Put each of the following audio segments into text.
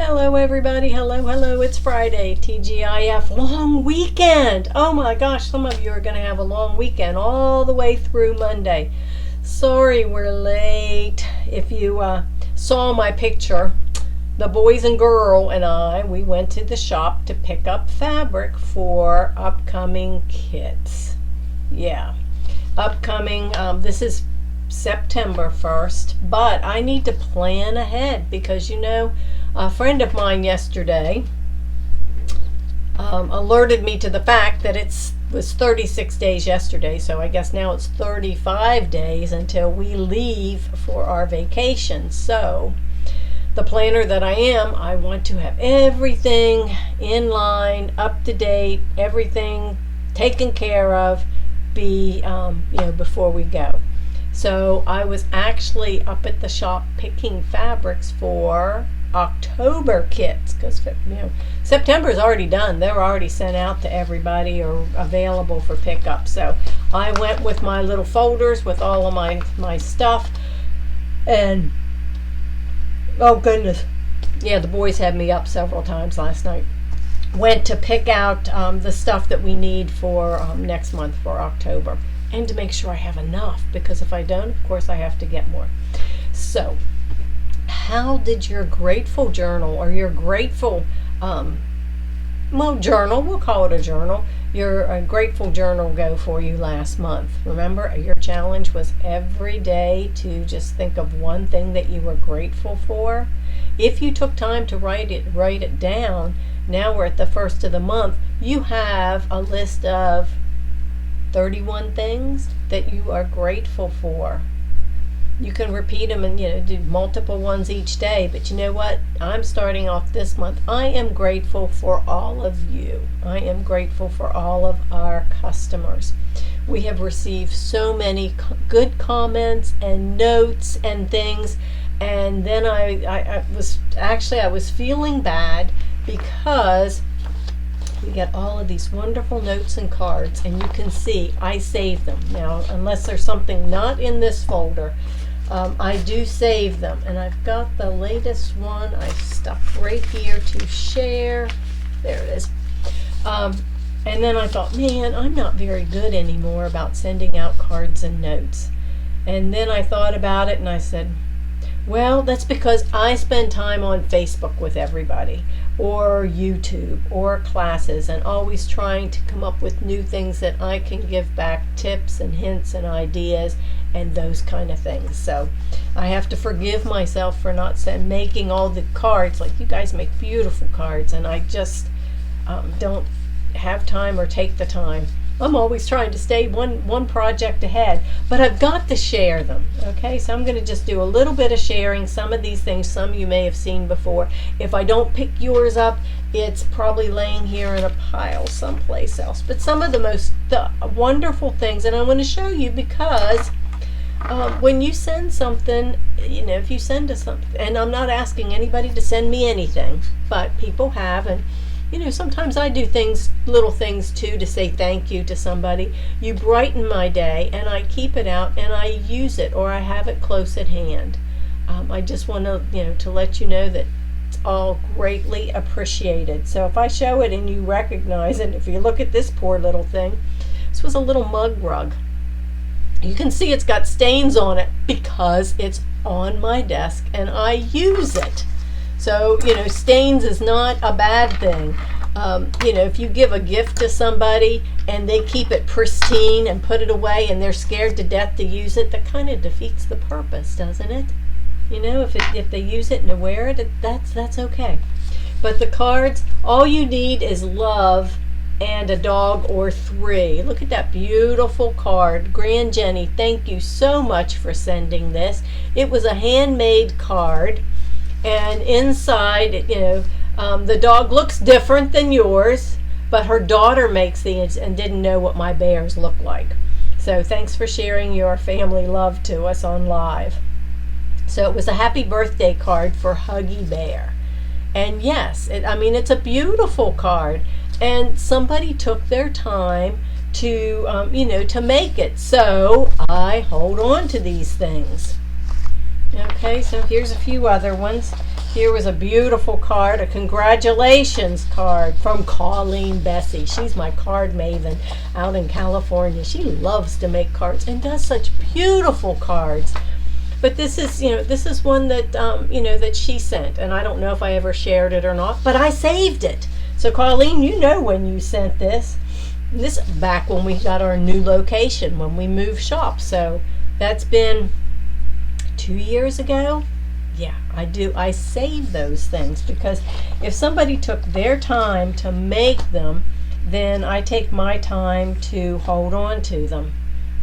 Hello everybody, hello, it's Friday, TGIF, long weekend. Oh my gosh, some of you are going to have a long weekend all the way through Monday. Sorry we're late. If you saw my picture, the boys and girl and we went to the shop to pick up fabric for upcoming kits. Yeah, upcoming, this is September 1st, but I need to plan ahead because a friend of mine yesterday alerted me to the fact that it was 36 days yesterday, so I guess now it's 35 days until we leave for our vacation. So the planner that I am, I want to have everything in line, up to date, everything taken care of before we go. So I was actually up at the shop picking fabrics for October kits because September is already done. They're already sent out to everybody or available for pickup. So I went with my little folders with all of my stuff, and oh goodness, yeah, the boys had me up several times last night. Went to pick out the stuff that we need for next month for October, and to make sure I have enough, because if I don't, of course I have to get more. So how did your grateful journal or your grateful journal, we'll call it a journal, your grateful journal go for you last month? Remember, your challenge was every day to just think of one thing that you were grateful for. If you took time to write it down, now we're at the first of the month, you have a list of 31 things that you are grateful for. You can repeat them and do multiple ones each day, but you know what? I'm starting off this month. I am grateful for all of you. I am grateful for all of our customers. We have received so many good comments and notes and things, and then I was feeling bad because we get all of these wonderful notes and cards, and you can see I save them. Now, unless there's something not in this folder, I do save them. And I've got the latest one I stuck right here to share. There it is. And then I thought, man, I'm not very good anymore about sending out cards and notes. And then I thought about it and I said, well, that's because I spend time on Facebook with everybody, or YouTube, or classes, and always trying to come up with new things that I can give back, tips and hints and ideas and those kind of things. So I have to forgive myself for not making all the cards. Like, you guys make beautiful cards, and I just don't have time or take the time. I'm always trying to stay one project ahead, but I've got to share them. Okay, so I'm going to just do a little bit of sharing. Some of these things, some you may have seen before. If I don't pick yours up, it's probably laying here in a pile someplace else. But some of the wonderful things, and I want to show you because when you send something, if you send us something, and I'm not asking anybody to send me anything, but people have, and sometimes I do little things too, to say thank you to somebody. You brighten my day, and I keep it out and I use it, or I have it close at hand. I just want to let you know that it's all greatly appreciated. So if I show it and you recognize it, if you look at this poor little thing, this was a little mug rug. You can see it's got stains on it because it's on my desk and I use it. So, stains is not a bad thing. If you give a gift to somebody and they keep it pristine and put it away and they're scared to death to use it, that kind of defeats the purpose, doesn't it? If they use it and wear it, that's okay. But the cards, all you need is love and a dog or 3. Look at that beautiful card. Grand Jenny, thank you so much for sending this. It was a handmade card. And inside, the dog looks different than yours, but her daughter makes these and didn't know what my bears look like. So thanks for sharing your family love to us on live. So it was a happy birthday card for Huggy Bear. And yes, it's a beautiful card. And somebody took their time to make it. So I hold on to these things. Okay, so here's a few other ones. Here was a beautiful card, a congratulations card from Colleen Bessie. She's my card maven out in California. She loves to make cards and does such beautiful cards. But this is, this is one that, that she sent. And I don't know if I ever shared it or not, but I saved it. So Colleen, you know when you sent this. This back when we got our new location, when we moved shop. So that's been 2 years ago. Yeah, I save those things because if somebody took their time to make them, then I take my time to hold on to them.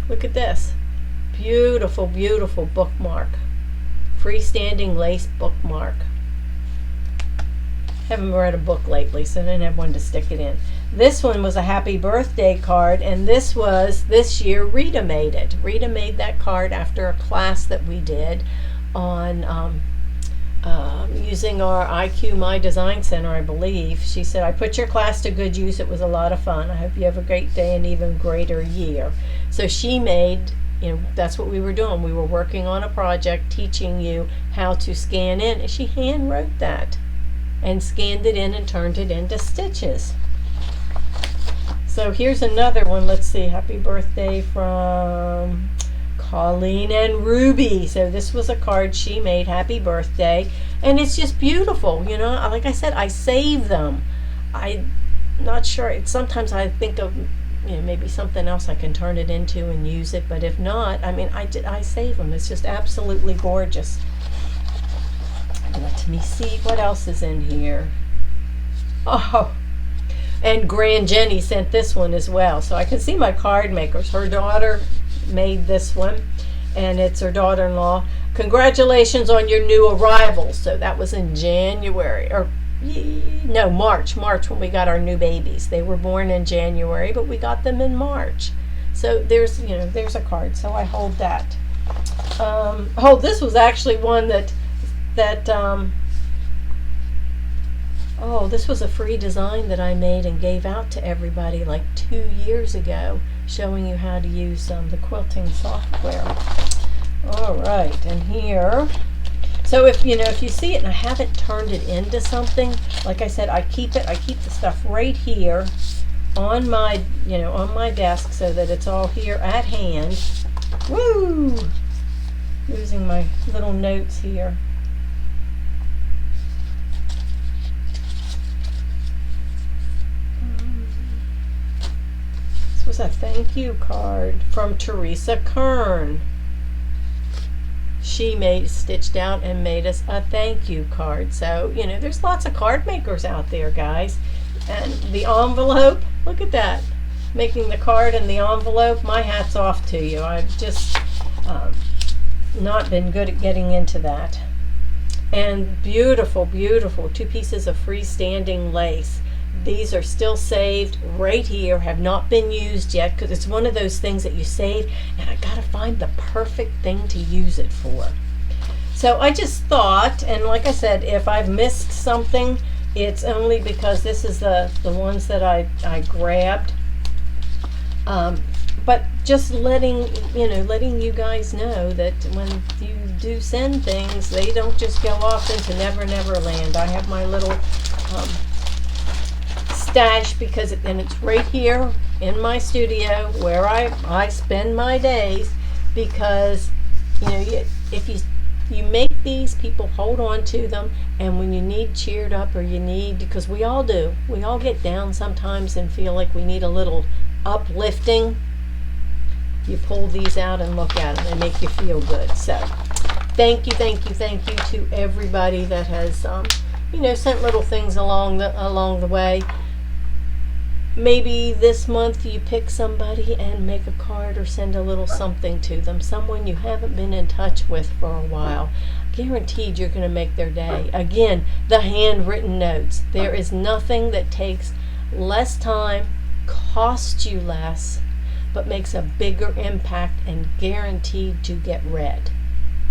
Look at this. Beautiful, beautiful bookmark. Freestanding lace bookmark. Haven't read a book lately, so I didn't have one to stick it in. This one was a happy birthday card, and this year Rita made it. Rita made that card after a class that we did on using our IQ My Design Center, I believe. She said, I put your class to good use. It was a lot of fun. I hope you have a great day and even greater year. So she made, that's what we were doing. We were working on a project teaching you how to scan in, and she hand wrote that and scanned it in and turned it into stitches. So here's another one. Let's see. Happy birthday from Colleen and Ruby. So this was a card she made. Happy birthday. And it's just beautiful. Like I said, I save them. I'm not sure. Sometimes I think of maybe something else I can turn it into and use it. But if not, I save them. It's just absolutely gorgeous. Let me see what else is in here. Oh, and Grand Jenny sent this one as well. So I can see my card makers. Her daughter made this one, and it's her daughter-in-law. Congratulations on your new arrival. So that was in January, or no, March when we got our new babies. They were born in January, but we got them in March. So there's a card. So I hold that. This was actually one that this was a free design that I made and gave out to everybody like 2 years ago, showing you how to use the quilting software. All right, and here, so if you see it and I haven't turned it into something, like I said, I keep the stuff right here on my on my desk so that it's all here at hand. Woo! Using my little notes here. This was a thank you card from Teresa Kern. She stitched out and made us a thank you card. So, there's lots of card makers out there, guys. And the envelope, look at that. Making the card and the envelope, my hat's off to you. I've just not been good at getting into that. And beautiful, beautiful 2 pieces of freestanding lace. These are still saved right here, have not been used yet, because it's one of those things that you save and I gotta find the perfect thing to use it for. So I just thought, and like I said, if I've missed something, it's only because this is the ones that I grabbed. But just letting you guys know that when you do send things, they don't just go off into Never Never Land. I have my little stash because it's right here in my studio where I spend my days, because if you make these, people hold on to them, and when you need cheered up, or because we all get down sometimes and feel like we need a little uplifting, you pull these out and look at them and make you feel good. So thank you to everybody that has sent little things along the way. Maybe this month you pick somebody and make a card or send a little something to them, someone you haven't been in touch with for a while. Guaranteed you're going to make their day. Again, the handwritten notes. There is nothing that takes less time, costs you less, but makes a bigger impact and guaranteed to get read.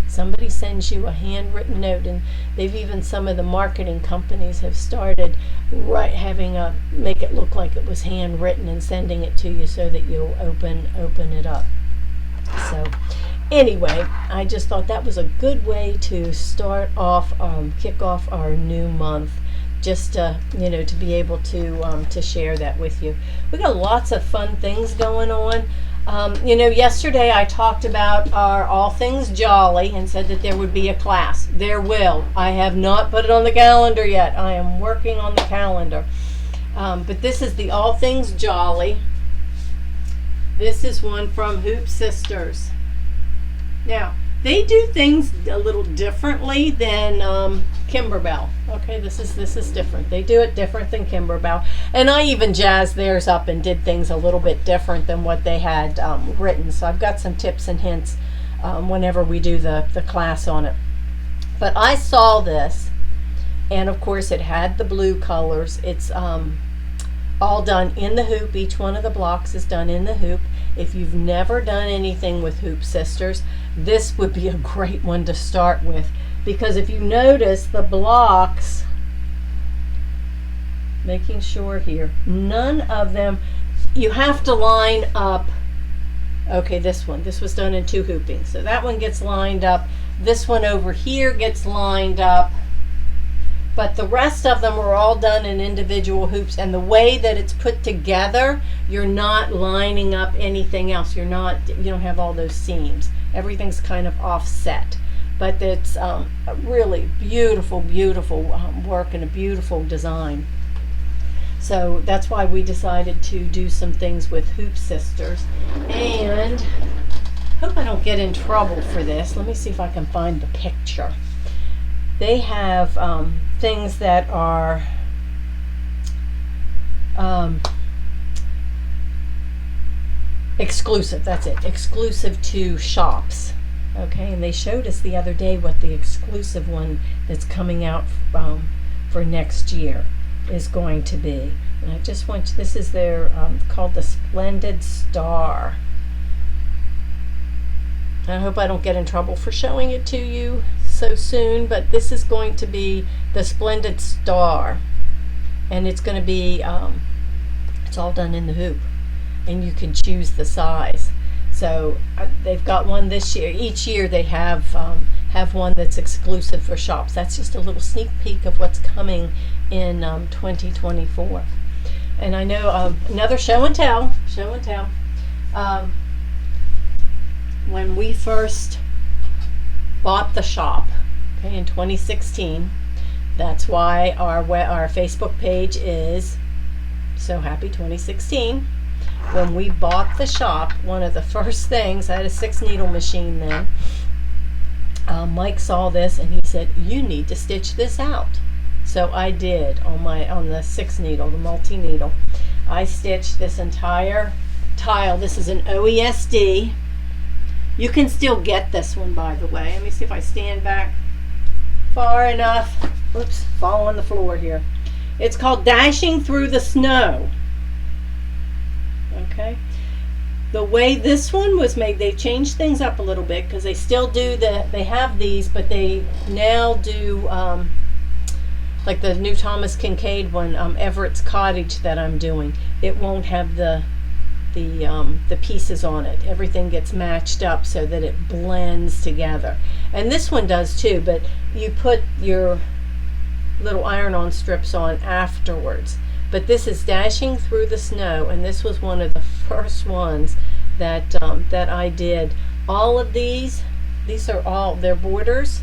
Somebody sends you a handwritten note, and some of the marketing companies have started make it look like it was handwritten and sending it to you so that you'll open it up. So Anyway, I just thought that was a good way to start off, kick off our new month. Just to be able to share that with you. We got lots of fun things going on. Yesterday I talked about our All Things Jolly and said that there would be a class. There will. I have not put it on the calendar yet. I am working on the calendar. But this is the All Things Jolly. This is one from Hoop Sisters. Now, they do things a little differently than Kimberbell. Okay, this is different. They do it different than Kimberbell. And I even jazzed theirs up and did things a little bit different than what they had written. So I've got some tips and hints whenever we do the class on it. But I saw this, and of course it had the blue colors. It's all done in the hoop. Each one of the blocks is done in the hoop. If you've never done anything with Hoop Sisters, this would be a great one to start with, because if you notice the blocks, making sure here, none of them, you have to line up. Okay, this was done in 2 hoopings, so that one gets lined up. This one over here gets lined up. But the rest of them are all done in individual hoops, and the way that it's put together, you're not lining up anything else. You don't have all those seams. Everything's kind of offset. But it's a really beautiful, beautiful work and a beautiful design. So that's why we decided to do some things with Hoop Sisters. And hope I don't get in trouble for this. Let me see if I can find the picture. They have things that are exclusive. That's it. Exclusive to shops. Okay, and they showed us the other day what the exclusive one that's coming out for next year is going to be. And I just want to, this is their called the Splendid Star. I hope I don't get in trouble for showing it to you so soon, but this is going to be the Splendid Star, and it's going to be it's all done in the hoop, and you can choose the size. So they've got one this year. Each year they have one that's exclusive for shops. That's just a little sneak peek of what's coming in 2024. And I know another show and tell. When we first bought the shop, okay, in 2016, that's why our Facebook page is So Happy 2016. When we bought the shop, one of the first things, I had a 6-needle machine then. Mike saw this and he said, "You need to stitch this out." So I did on the 6-needle, the multi-needle. I stitched this entire tile. This is an OESD. You can still get this one, by the way. Let me see if I stand back far enough. Oops, fall on the floor here. It's called Dashing Through the Snow. Okay. The way this one was made, they changed things up a little bit, because they still do they have these, but they now do like the new Thomas Kincaid one, Everett's Cottage that I'm doing. It won't have the pieces on it. Everything gets matched up so that it blends together. And this one does too, but you put your little iron-on strips on afterwards. But this is Dashing Through the Snow, and this was one of the first ones that I did. All of these are all their borders,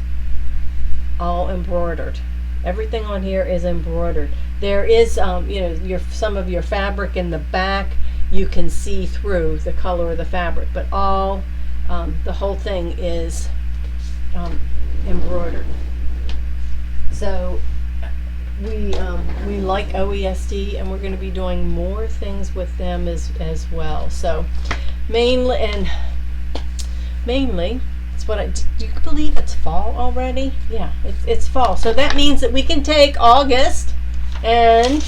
all embroidered. Everything on here is embroidered. There is some of your fabric in the back. You can see through the color of the fabric, but all the whole thing is embroidered. So we like OESD, and we're going to be doing more things with them as well. So mainly, it's what do you believe it's fall already? Yeah, it's fall. So that means that we can take August and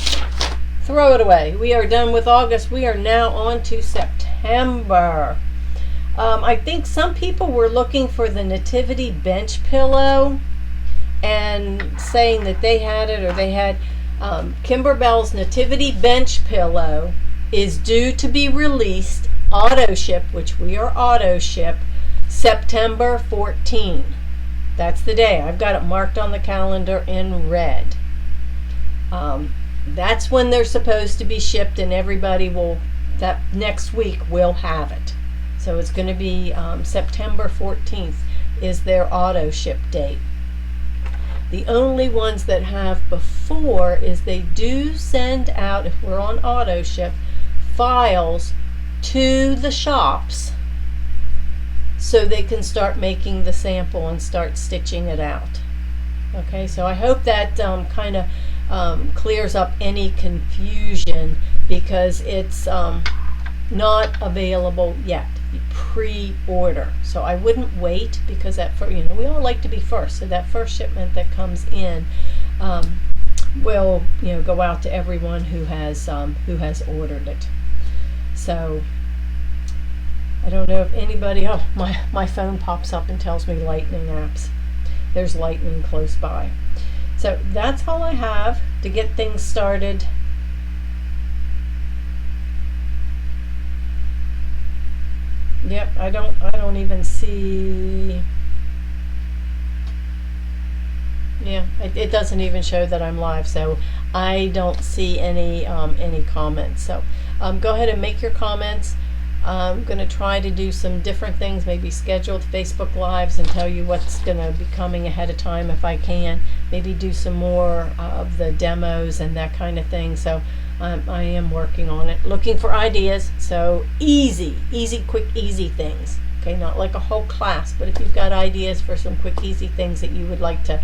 throw it away. We are done with August. We are now on to September. I think some people were looking for the Nativity bench pillow and saying that they had it, or they had Kimberbell's Nativity bench pillow is due to be released auto ship, which we are auto ship September 14. That's the day. I've got it marked on the calendar in red. That's when they're supposed to be shipped, and everybody will, that next week, will have it. So it's going to be September 14th is their auto ship date. The only ones that have before is they do send out, if we're on auto ship, files to the shops so they can start making the sample and start stitching it out. Okay, so I hope that kind of clears up any confusion, because it's not available yet. You pre-order, so I wouldn't wait, because we all like to be first. So that first shipment that comes in will go out to everyone who has ordered it. So I don't know if anybody. Oh, my phone pops up and tells me lightning apps. There's lightning close by. So that's all I have to get things started. Yep, I don't even see. Yeah, it doesn't even show that I'm live, so I don't see any comments. So go ahead and make your comments. I'm going to try to do some different things, maybe scheduled Facebook Lives and tell you what's going to be coming ahead of time if I can. Maybe do some more of the demos and that kind of thing. So I am working on it, looking for ideas. So easy, quick, easy things. Okay, not like a whole class, but if you've got ideas for some quick, easy things that you would like to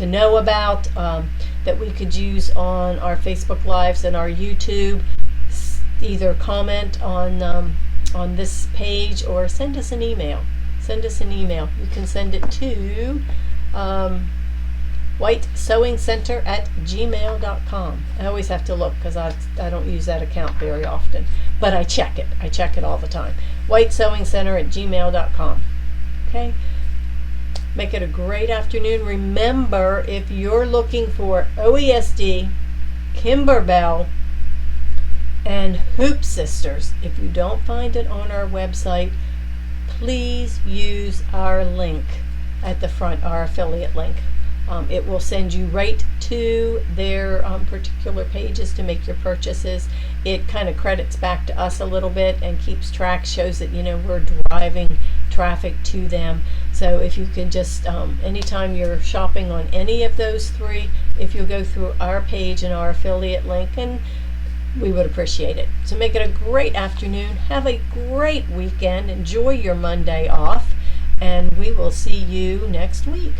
know about, that we could use on our Facebook Lives and our YouTube, either comment on this page or send us an email. You can send it to whitesewingcenter@gmail.com. I always have to look, because I don't use that account very often, but I check it all the time. whitesewingcenter@gmail.com. Okay, make it a great afternoon. Remember, if you're looking for OESD, Kimberbell, and Hoop Sisters, if you don't find it on our website, please use our link at the front, our affiliate link. It will send you right to their particular pages to make your purchases. It kind of credits back to us a little bit and keeps track, shows that we're driving traffic to them. So if you can just anytime you're shopping on any of those three, if you'll go through our page and our affiliate link, and we would appreciate it. So make it a great afternoon. Have a great weekend. Enjoy your Monday off, and we will see you next week.